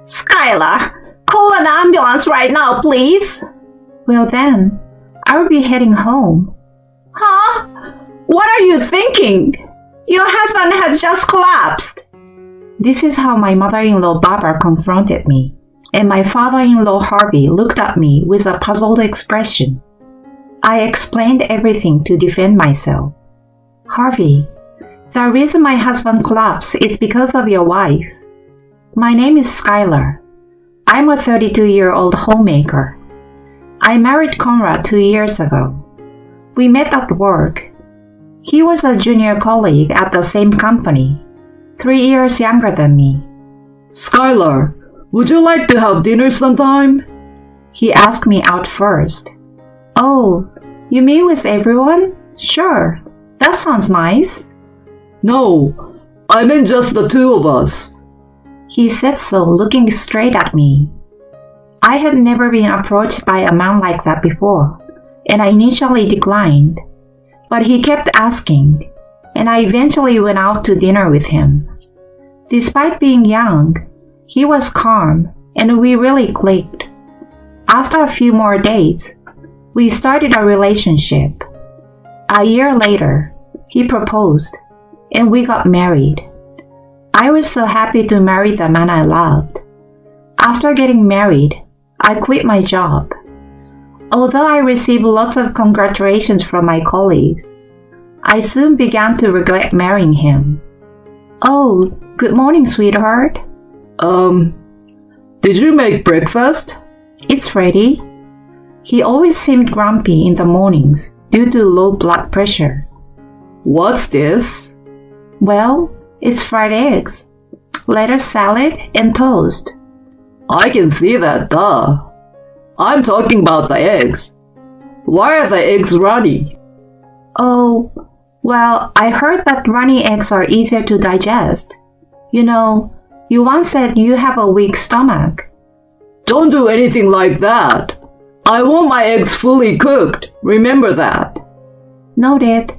Skylar, call an ambulance right now, please. Well then, I'll be heading home. Huh? What are you thinking? Your husband has just collapsed. This is how my mother-in-law Barbara confronted me, and my father-in-law Harvey looked at me with a puzzled expression. I explained everything to defend myself. Harvey, the reason my husband collapsed is because of your wife. My name is Skylar. I'm a 32-year-old homemaker. I married Conrad 2 years ago. We met at work. He was a junior colleague at the same company, 3 years younger than me. Skylar, would you like to have dinner sometime? He asked me out first. Oh, you mean with everyone? Sure, that sounds nice. No, I meant just the two of us. He said so, looking straight at me. I had never been approached by a man like that before, and I initially declined. But he kept asking, and I eventually went out to dinner with him. Despite being young, he was calm, and we really clicked. After a few more dates, we started a relationship. A year later, he proposed, and we got married. I was so happy to marry the man I loved. After getting married, I quit my job. Although I received lots of congratulations from my colleagues, I soon began to regret marrying him. Oh, good morning, sweetheart. Did you make breakfast? It's ready. He always seemed grumpy in the mornings due to low blood pressure. What's this? Well, it's fried eggs, lettuce salad, and toast. I can see that, duh. I'm talking about the eggs. Why are the eggs runny? Oh, well, I heard that runny eggs are easier to digest. You know, you once said you have a weak stomach. Don't do anything like that. I want my eggs fully cooked. Remember that. Noted.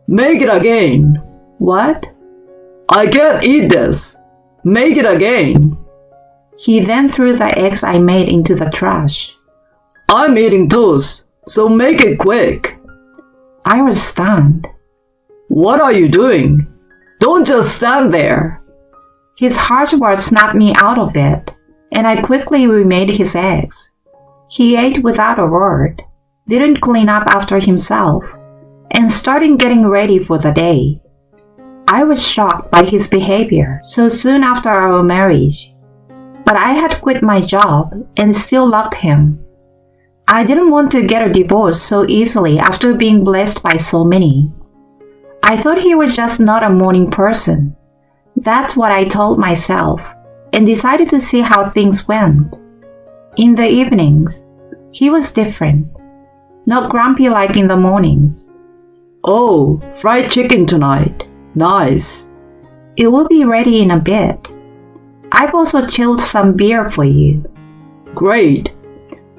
Make it again. What? I can't eat this. Make it again. He then threw the eggs I made into the trash. I'm eating toast, so make it quick. I was stunned. What are you doing? Don't just stand there. His harsh words snapped me out of it, and I quickly remade his eggs. He ate without a word, didn't clean up after himself, and started getting ready for the day. I was shocked by his behavior so soon after our marriage. But I had quit my job and still loved him. I didn't want to get a divorce so easily after being blessed by so many. I thought he was just not a morning person. That's what I told myself, and decided to see how things went. In the evenings, he was different. Not grumpy like in the mornings. Oh, fried chicken tonight. Nice. It will be ready in a bit. I've also chilled some beer for you. Great.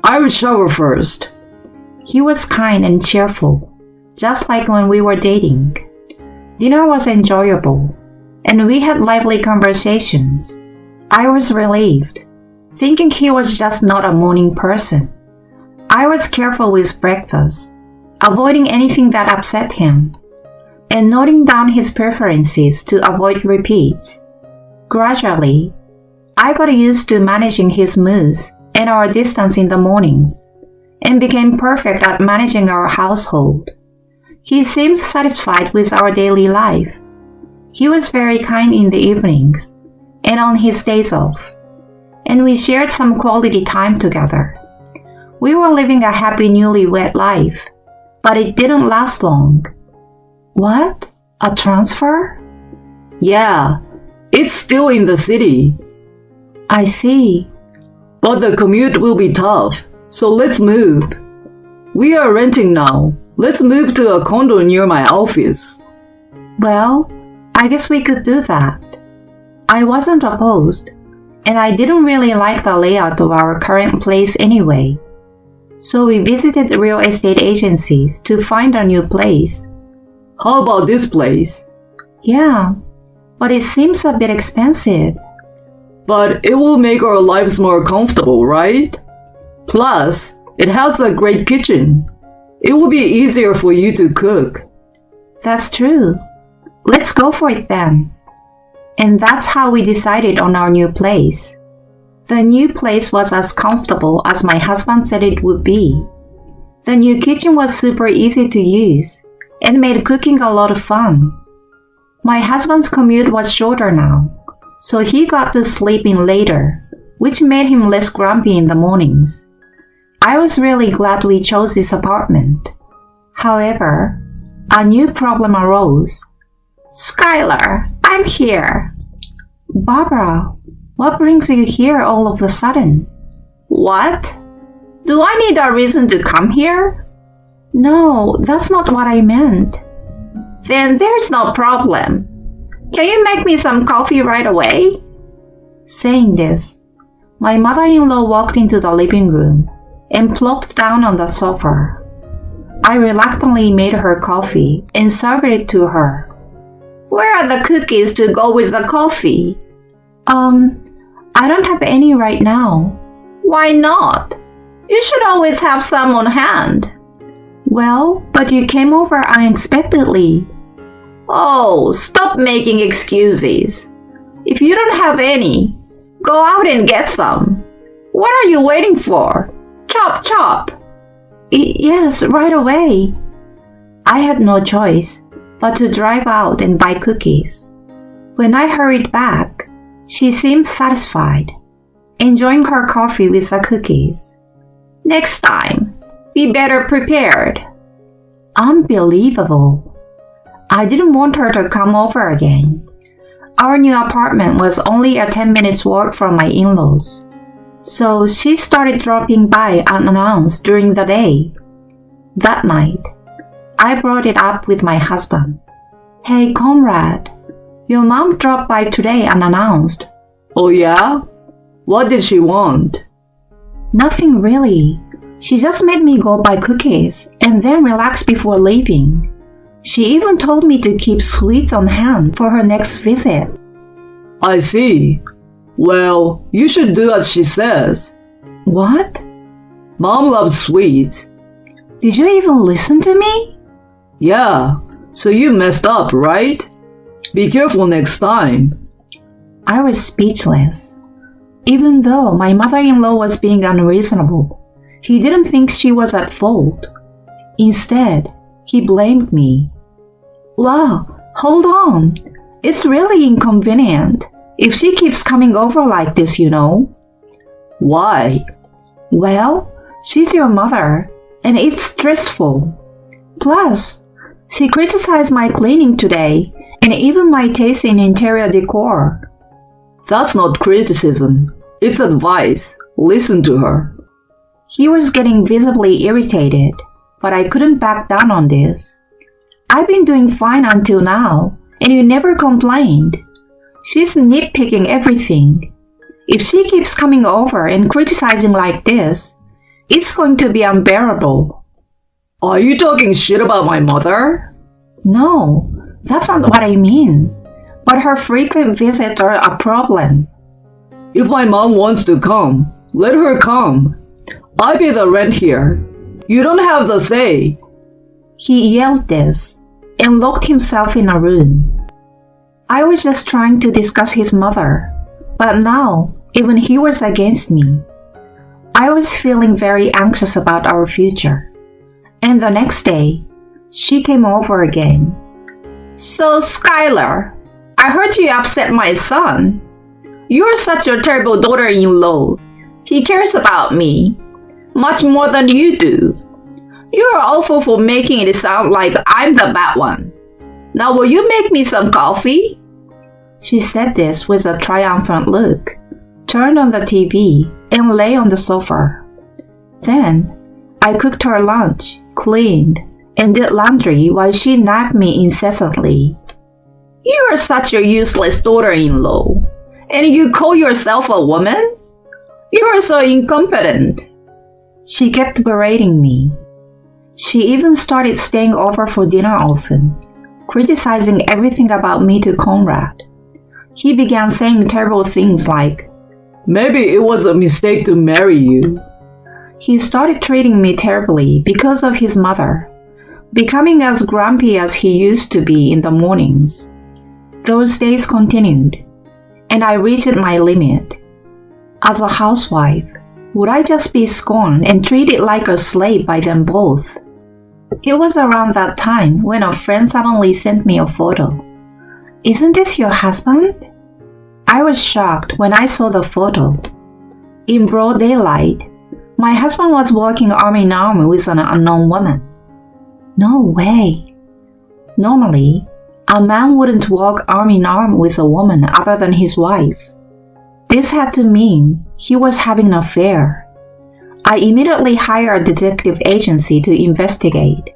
I will shower first. He was kind and cheerful, just like when we were dating. Dinner was enjoyable, and we had lively conversations. I was relieved, thinking he was just not a morning person. I was careful with breakfast, avoiding anything that upset him, and noting down his preferences to avoid repeats. Gradually, I got used to managing his moods and our distance in the mornings, and became perfect at managing our household. He seemed satisfied with our daily life. He was very kind in the evenings and on his days off, and we shared some quality time together. We were living a happy newlywed life, but it didn't last long. What? A transfer? Yeah, it's still in the city. I see. But the commute will be tough, so let's move. We are renting now. Let's move to a condo near my office. Well, I guess we could do that. I wasn't opposed, and I didn't really like the layout of our current place anyway. So we visited real estate agencies to find a new place. How about this place? Yeah, but it seems a bit expensive. But it will make our lives more comfortable, right? Plus, it has a great kitchen. It will be easier for you to cook. That's true. Let's go for it then. And that's how we decided on our new place. The new place was as comfortable as my husband said it would be. The new kitchen was super easy to use and made cooking a lot of fun. My husband's commute was shorter now, so he got to sleep in later, which made him less grumpy in the mornings. I was really glad we chose this apartment. However, a new problem arose. Skylar, I'm here. Barbara, what brings you here all of a sudden? What? Do I need a reason to come here? No, that's not what I meant. Then there's no problem. Can you make me some coffee right away? Saying this, my mother-in-law walked into the living room and plopped down on the sofa. I reluctantly made her coffee and served it to her. Where are the cookies to go with the coffee? I don't have any right now. Why not? You should always have some on hand. Well, but you came over unexpectedly. Oh, stop making excuses. If you don't have any, go out and get some. What are you waiting for? Chop, chop. Yes, right away. I had no choice but to drive out and buy cookies. When I hurried back, she seemed satisfied, enjoying her coffee with the cookies. Next time, be better prepared. Unbelievable. I didn't want her to come over again. Our new apartment was only a 10 minutes walk from my in-laws, so she started dropping by unannounced during the day. That night, I brought it up with my husband. Hey, Conrad, your mom dropped by today unannounced. Oh yeah? What did she want? Nothing really. She just made me go buy cookies and then relax before leaving. She even told me to keep sweets on hand for her next visit. I see. Well, you should do as she says. What? Mom loves sweets. Did you even listen to me? Yeah, so you messed up, right? Be careful next time. I was speechless. Even though my mother-in-law was being unreasonable, he didn't think she was at fault. Instead, he blamed me. Wow, hold on. It's really inconvenient if she keeps coming over like this, you know. Why? Well, she's your mother, and it's stressful. Plus, she criticized my cleaning today and even my taste in interior decor. That's not criticism. It's advice. Listen to her. He was getting visibly irritated, but I couldn't back down on this. I've been doing fine until now, and you never complained. She's nitpicking everything. If she keeps coming over and criticizing like this, it's going to be unbearable. Are you talking shit about my mother? No, that's not what I mean. But her frequent visits are a problem. If my mom wants to come, let her come. I pay the rent here. You don't have the say. He yelled this and locked himself in a room. I was just trying to discuss his mother, but now even he was against me. I was feeling very anxious about our future. And the next day, she came over again. So, Skylar, I heard you upset my son. You're such a terrible daughter-in-law. He cares about me much more than you do. You're awful for making it sound like I'm the bad one. Now will you make me some coffee? She said this with a triumphant look, turned on the TV, and lay on the sofa. Then, I cooked her lunch, cleaned, and did laundry while she nagged me incessantly. You're such a useless daughter-in-law, and you call yourself a woman? You're so incompetent. She kept berating me. She even started staying over for dinner often, criticizing everything about me to Conrad. He began saying terrible things like, Maybe it was a mistake to marry you. He started treating me terribly because of his mother, becoming as grumpy as he used to be in the mornings. Those days continued, and I reached my limit. As a housewife, would I just be scorned and treated like a slave by them both? It was around that time when a friend suddenly sent me a photo. "Isn't this your husband?" I was shocked when I saw the photo. In broad daylight, my husband was walking arm in arm with an unknown woman. No way. Normally, a man wouldn't walk arm in arm with a woman other than his wife. This had to mean he was having an affair. I immediately hired a detective agency to investigate,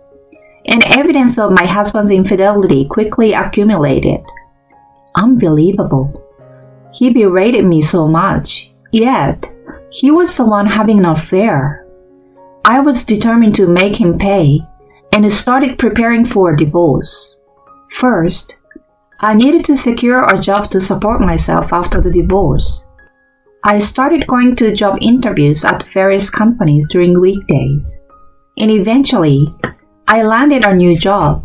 and evidence of my husband's infidelity quickly accumulated. Unbelievable. He berated me so much, yet he was the one having an affair. I was determined to make him pay and started preparing for a divorce. First, I needed to secure a job to support myself after the divorce. I started going to job interviews at various companies during weekdays, and eventually, I landed a new job.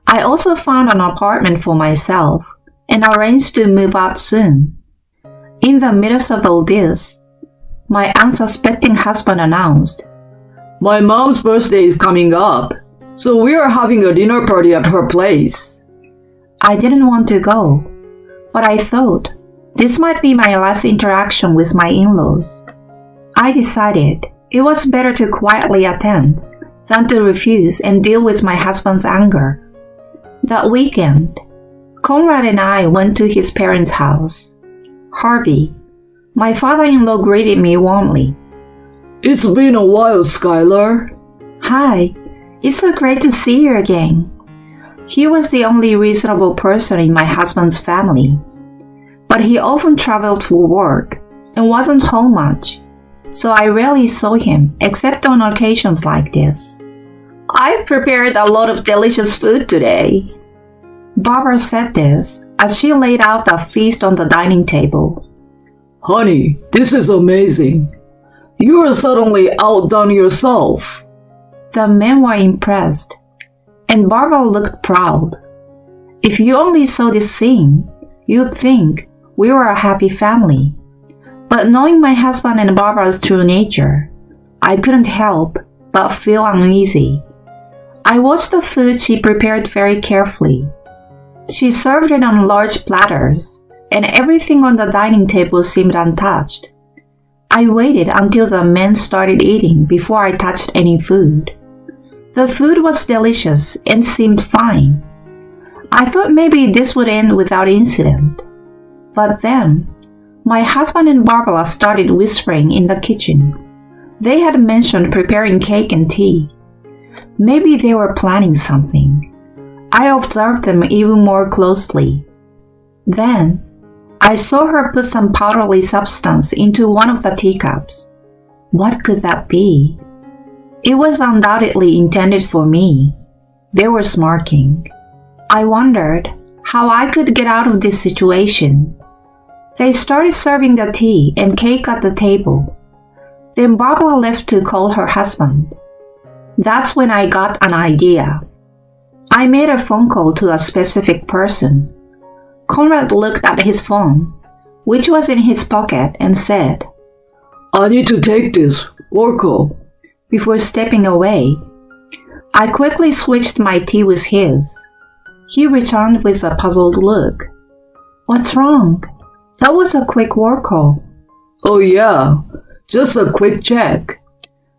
I also found an apartment for myself and arranged to move out soon. In the midst of all this, my unsuspecting husband announced, My mom's birthday is coming up, so we are having a dinner party at her place. I didn't want to go, but I thought this might be my last interaction with my in-laws. I decided it was better to quietly attend than to refuse and deal with my husband's anger. That weekend, Conrad and I went to his parents' house. Harvey, my father-in-law, greeted me warmly. It's been a while, Skylar. Hi, it's so great to see you again. He was the only reasonable person in my husband's family, but he often traveled for work and wasn't home much, so I rarely saw him except on occasions like this. I've prepared a lot of delicious food today. Barbara said this as she laid out a feast on the dining table. Honey, this is amazing. You are suddenly outdone yourself. The men were impressed, and Barbara looked proud. If you only saw this scene, you'd think we were a happy family. But knowing my husband and Barbara's true nature, I couldn't help but feel uneasy. I watched the food she prepared very carefully. She served it on large platters, and everything on the dining table seemed untouched. I waited until the men started eating before I touched any food. The food was delicious and seemed fine. I thought maybe this would end without incident. But then, my husband and Barbara started whispering in the kitchen. They had mentioned preparing cake and tea. Maybe they were planning something. I observed them even more closely. Then, I saw her put some powdery substance into one of the teacups. What could that be? It was undoubtedly intended for me. They were smirking. I wondered how I could get out of this situation. They started serving the tea and cake at the table. Then Barbara left to call her husband. That's when I got an idea. I made a phone call to a specific person. Conrad looked at his phone, which was in his pocket, and said, I need to take this work call. Before stepping away, I quickly switched my tea with his. He returned with a puzzled look. What's wrong? That was a quick work call. Oh yeah, just a quick check.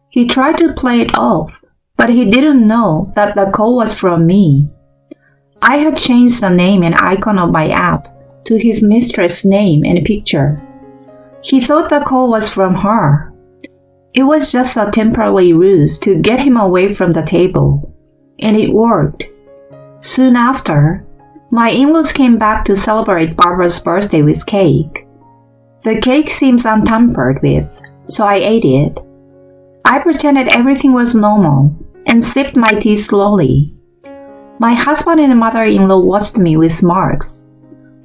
He tried to play it off, but he didn't know that the call was from me. I had changed the name and icon of my app to his mistress' name and picture. He thought the call was from her. It was just a temporary ruse to get him away from the table, and it worked. Soon after, my in-laws came back to celebrate Barbara's birthday with cake. The cake seems untampered with, so I ate it. I pretended everything was normal and sipped my tea slowly. My husband and mother-in-law watched me with smirks,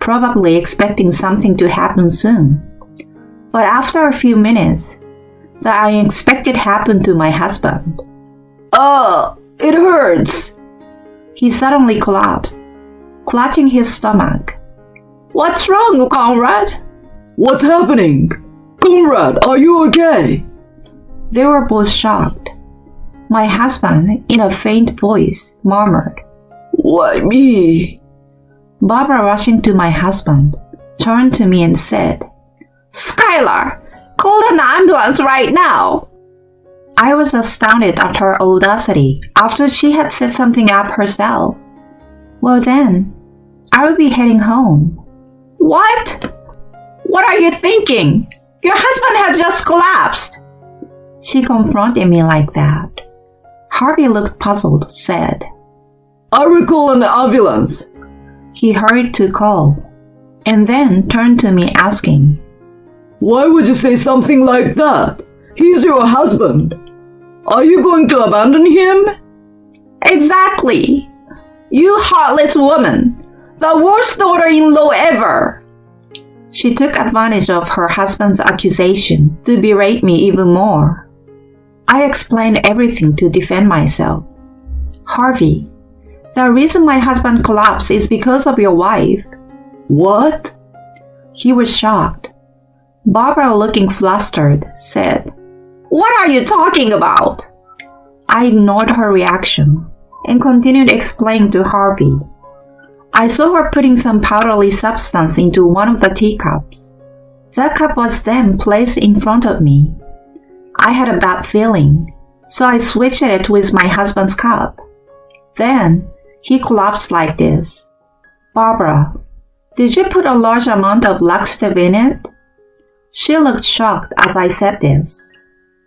probably expecting something to happen soon. But after a few minutes, the unexpected happened to my husband. It hurts. He suddenly collapsed, clutching his stomach. What's wrong, Conrad? What's happening? Conrad, are you okay? They were both shocked. My husband, in a faint voice, murmured. Why me? Barbara, rushing to my husband, turned to me and said, Skylar, call an ambulance right now. I was astounded at her audacity after she had set something up herself. Well then, I will be heading home. What? What are you thinking? Your husband had just collapsed. She confronted me like that. Harvey looked puzzled, said, I will call an ambulance. He hurried to call, and then turned to me asking, Why would you say something like that? He's your husband. Are you going to abandon him? Exactly. You heartless woman. The worst daughter-in-law ever. She took advantage of her husband's accusation to berate me even more. I explained everything to defend myself. Harvey, the reason my husband collapsed is because of your wife. What? He was shocked. Barbara, looking flustered, said, What are you talking about? I ignored her reaction and continued explaining to Harvey. I saw her putting some powdery substance into one of the teacups. The cup was then placed in front of me. I had a bad feeling, so I switched it with my husband's cup. Then he collapsed like this. Barbara, did you put a large amount of laxative in it? She looked shocked as I said this.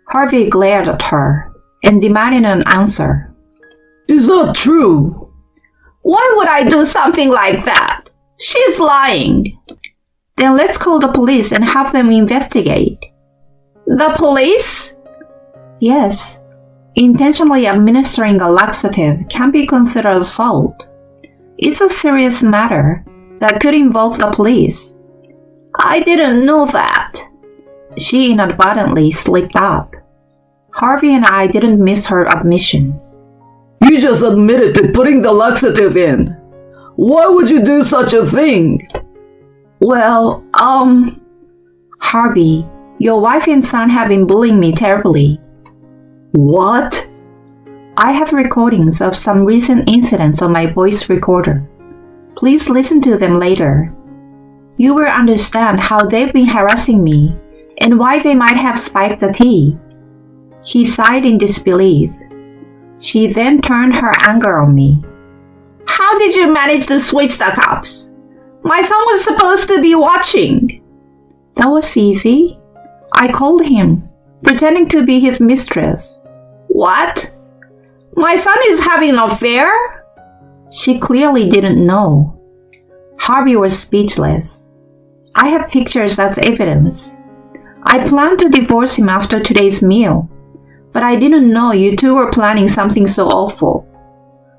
Harvey glared at her and demanded an answer. Is that true? Why would I do something like that? She's lying. Then let's call the police and have them investigate. The police? Yes. Intentionally administering a laxative can be considered assault. It's a serious matter that could involve the police. I didn't know that. She inadvertently slipped up. Harvey and I didn't miss her admission. You just admitted to putting the laxative in. Why would you do such a thing? Well, Harvey, your wife and son have been bullying me terribly. What? I have recordings of some recent incidents on my voice recorder. Please listen to them later. You will understand how they've been harassing me and why they might have spiked the tea. He sighed in disbelief. She then turned her anger on me. How did you manage to switch the cups? My son was supposed to be watching. That was easy. I called him, pretending to be his mistress. What? My son is having an affair? She clearly didn't know. Harvey was speechless. I have pictures as evidence. I planned to divorce him after today's meal, but I didn't know you two were planning something so awful.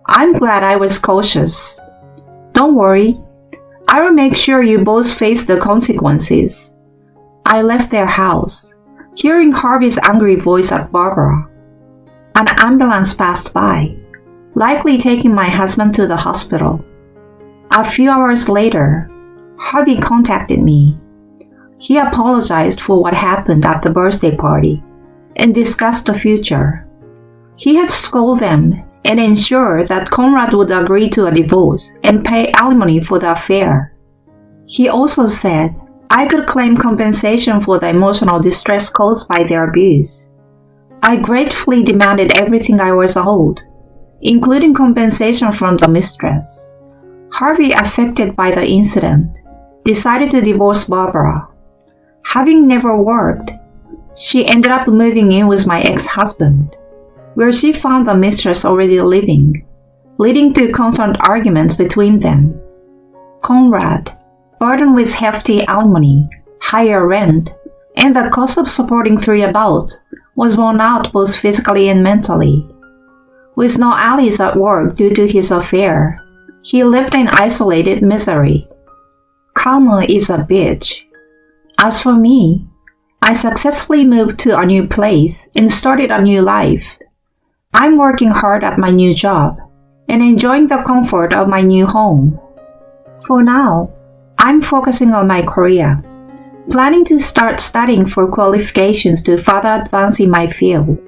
I'm glad I was cautious. Don't worry. I will make sure you both face the consequences. I left their house, hearing Harvey's angry voice at Barbara. An ambulance passed by, likely taking my husband to the hospital. A few hours later, Harvey contacted me. He apologized for what happened at the birthday party and discussed the future. He had scolded them and ensured that Conrad would agree to a divorce and pay alimony for the affair. He also said I could claim compensation for the emotional distress caused by their abuse. I gratefully demanded everything I was owed, including compensation from the mistress. Harvey, affected by the incident, decided to divorce Barbara. Having never worked, she ended up moving in with my ex-husband, where she found the mistress already living, leading to constant arguments between them. Conrad, burdened with hefty alimony, higher rent, and the cost of supporting 3 adults, was worn out both physically and mentally. With no allies at work due to his affair, he lived in isolated misery. Karma is a bitch. As for me, I successfully moved to a new place and started a new life. I'm working hard at my new job and enjoying the comfort of my new home. For now, I'm focusing on my career, planning to start studying for qualifications to further advance in my field.